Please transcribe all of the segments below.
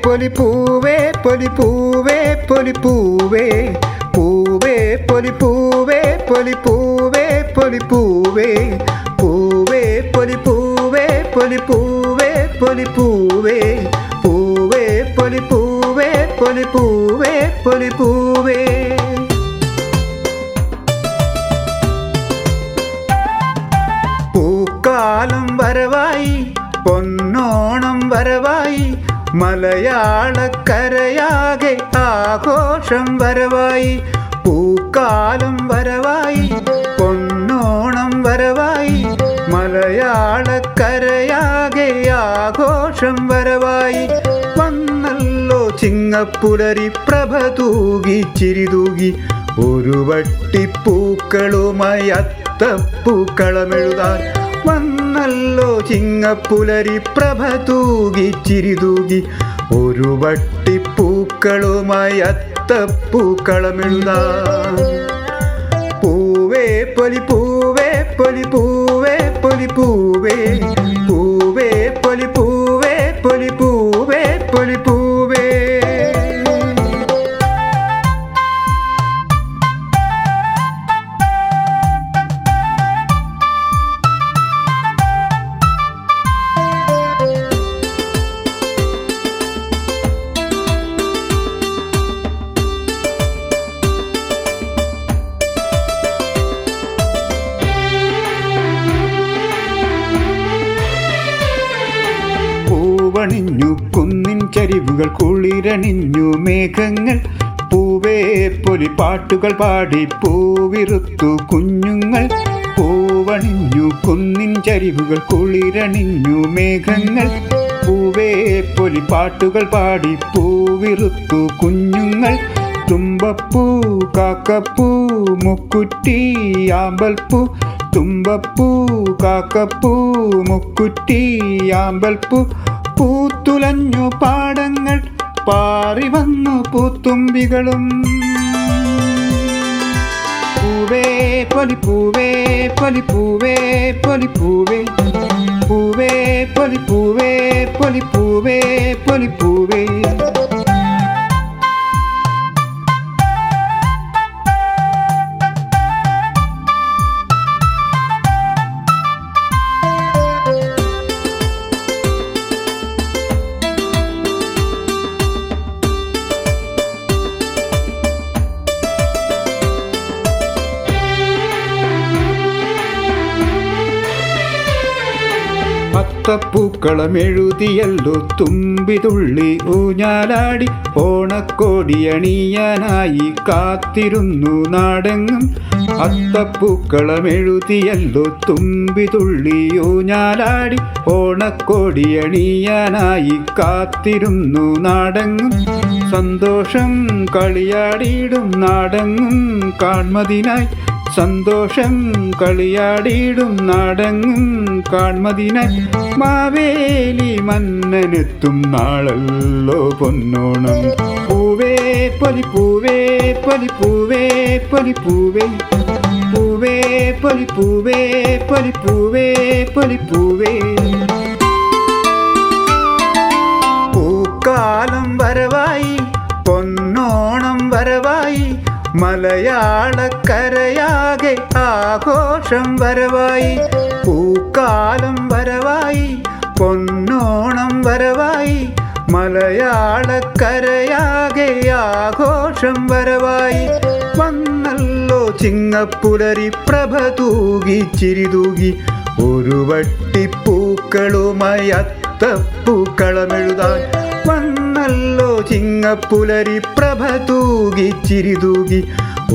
പൊലിപ്പൂവേ പൊലിപ്പൂവേ പൊലിപ്പൂവേ പൂവേ പൊലിപ്പൂവേ പൊലിപ്പൂവേ പൊലിപ്പൂവേ പൂവേ പൊലിപ്പൂവേ പൊലിപ്പൂവേ പൊലിപ്പൂവേ പൂവേ പൊലിപ്പൂവേ പൊലിപ്പൂവേ പൊലിപ്പൂവേ. പൂക്കാലം വരവായി പൊന്നോണം വരവായി മലയാളക്കരയാകെ ആഘോഷം വരവായി. പൂക്കാലം വരവായി പൊന്നോണം വരവായി മലയാളക്കരയാകെ ആഘോഷം വരവായി. വന്നല്ലോ ചിങ്ങപ്പുലരി പ്രഭ തൂകി ചിരിതൂകി ഒരു വട്ടിപ്പൂക്കളുമായി അത്തപ്പൂക്കളമെഴുതാൻ. വന്നല്ലോ ചിങ്ങപ്പുലരി പ്രഭ തൂകി ചിരിതൂകി ഒരു വട്ടിപ്പൂക്കളുമായി അത്തപ്പൂക്കളമെഴുതാൻ. പൂവേ പൊലിപ്പൂവേ പൊലിപ്പൂവേ പൊലിപ്പൂവേ പൂവേ പൊലിപ്പൂവേ പൊലിപ്പൂവേ പൊലിപ്പൂവേ. പൂവണിഞ്ഞു കുന്നിൻ ചരിവുകൾ കുളിരണിഞ്ഞു മേഘങ്ങൾ. പൂവേ പൊലി പാട്ടുകൾ പാടി പൂവിറുത്തു കുഞ്ഞുങ്ങൾ. പൂവണിഞ്ഞു കുന്നിൻ ചരിവുകൾ കുളിരണിഞ്ഞു മേഘങ്ങൾ. പൂവേ പൊലി പാട്ടുകൾ പാടി പൂവിറുത്തു കുഞ്ഞുങ്ങൾ. തുമ്പപ്പൂ കാക്കപ്പൂ മുക്കുറ്റി ആമ്പൽപ്പൂ. തുമ്പപ്പൂ കാക്കപ്പൂ മുക്കുറ്റി ആമ്പൽപ്പൂ. പൂത്തുലഞ്ഞു പാടങ്ങൾ പാറി വന്നു പൂത്തുമ്പികളും. പൂവേ പൊലിപ്പൂവേ പൊലിപ്പൂവേ പൊലിപ്പൂവേ പൂവേ പൊലിപ്പൂവേ പൊലിപ്പൂവേ പൊലിപ്പൂവേ. അത്തപ്പൂക്കളമെഴുതിയല്ലോ തുമ്പിതുള്ളി ഊഞ്ഞാലാടി. ഓണക്കോടിയണിയാനായി കാത്തിരുന്നു നാടെങ്ങും. അത്തപ്പൂക്കളമെഴുതിയല്ലോ തുമ്പിതുള്ളി ഊഞ്ഞാലാടി. ഓണക്കോടിയണിയാനായി കാത്തിരുന്നു നാടെങ്ങും. സന്തോഷം കളിയാടിയിടും നാടെങ്ങും കാൺമതിനായി. സന്തോഷം കളിയാടിയിടും നാടെങ്ങും കാൺമതിനായി. മാവേലി മന്നനെത്തും നാളല്ലോ പൊന്നോണം. പൂവേ പൊലിപ്പൂവേ പൊലിപ്പൂവേ പൊലിപ്പൂവേ പൂവേ പൊലിപ്പൂവേ പൊലിപ്പൂവേ പൊലിപ്പൂവേ. പൂക്കാലം വരവായി പൊന്നോണം വരവായി മലയാളക്കരയാകെ ആഘോഷം വരവായി. പൂക്കാലം വരവായി പൊന്നോണം വരവായി മലയാളക്കരയാകെ ആഘോഷം വരവായി. വന്നല്ലോ ചിങ്ങപ്പുലരി പ്രഭ തൂകി ചിരിതൂകി ഒരു വട്ടിപ്പൂക്കളുമായി അത്തപ്പൂക്കളമെഴുതാൻ. വന്നല്ലോ ചിങ്ങപ്പുലരി പ്രഭ തൂകി ചിരിതൂകി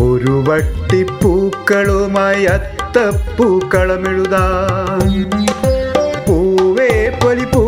ഒരു വട്ടിപ്പൂക്കളുമായി അത്തപ്പൂക്കളമെഴുതാൻ. പൂവേ പൊലിപ്പൂ